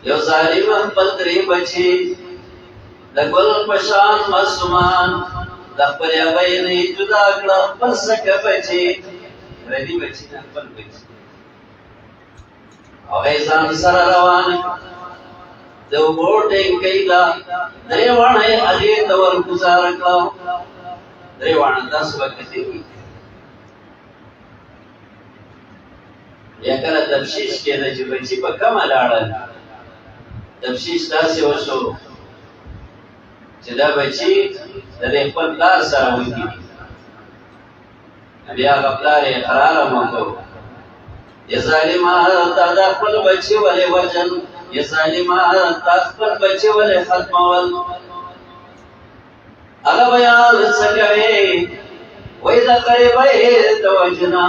یو ظالم خپل درې بچي د ګل په شان معصومان د خپل ابۍ نه جدا کړه خپل سکه بچي پردي بچي نه خپل بچي هغه ځان سره روان د اوبو ټینکۍ ته درې واڼه یې هغې ته ورګوزاره کړه درې واڼه 10 وکتې وي بیا کله تفتیش کېده چې بچي په کمه لاړل تفتیش داسې وشو چې دا بچي د دې خپل پلار سره وکړي بیا هغه پلار یې قراره وکړو یا ظالمه تا دا خپل بچي ولې وژل یا ظالمه تا خپل بچي ولې ختمول هغه بیان څه کوي وایي د غریبۍ د وجنه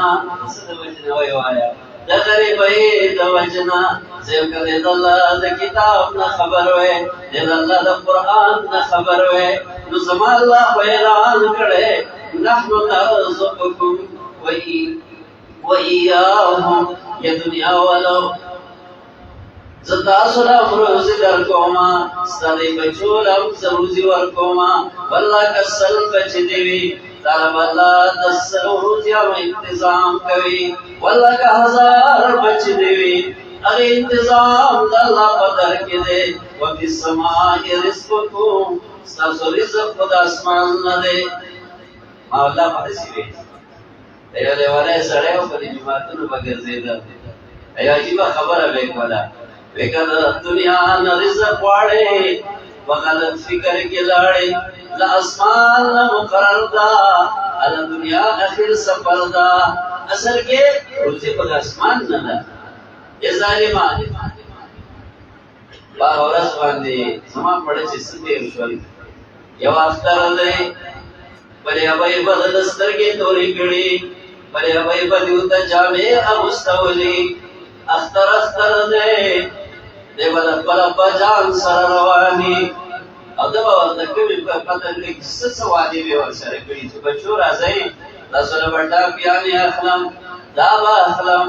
څه د وجنه وایي وایه د غریبۍ د وجنه ځکه د الله د کتاب نه خبر وې د الله د قرآن نه خبر وې نو زما الله اعلان کړی نحن نرزقكم وإياهم یا دنیا والو زه تاسو له روزي درکوما ستاسو بچو له روزي ورکوما والله کسل بچ دی وی طالب الله د روزي او تنظیم کوي والله که 1000 بچ دی وی اغه تنظیم د الله په در کې دی او په سماء رزقکم تاسو رزق خدا اسمان نه دی الله په دې وی ایو له وره سره او په جماعتونو بغرزیدا ایو عجیب خبره به کوله وکړه دنیا نه رزق واړې وغلط فکر کې لاړې لا اسمان نه مقرر دا ال دنیا اخر سفر دا اصل کې روزي په اسمان نه ده ای ظالمان با اورس باندې سما پړې چې ستې شول یو اختر دی بلې ابای بدل سترګې تورې کړې بلې ابای بدیو ته جامې اغوستولې اختر دی دیو د خپل په جان سره رواني او دا ورته کوي په پته کې څه وادي به ورسره کړی چې بچو راځي تاسو له وړا پیانې اخلم دا با اخلم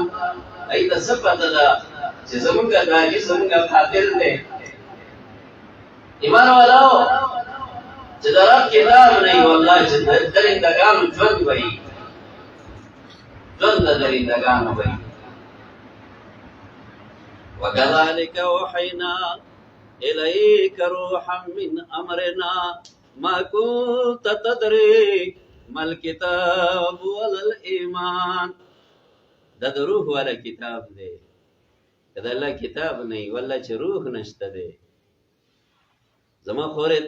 ایت څه پته ده چې زمونږ داږي زمونږ خاطر دی ایمان والو چې درک کتاب نه والله چې درندگان ژوند وایي ژوند درندگان وایي وكذلك أوحينا إليك روحا من أمرنا ما كنت تدري ما الكتاب ولا الإيمان دا روح ولا كتاب دي كذا لا كتاب ني ولا روح نشته دي زما خوري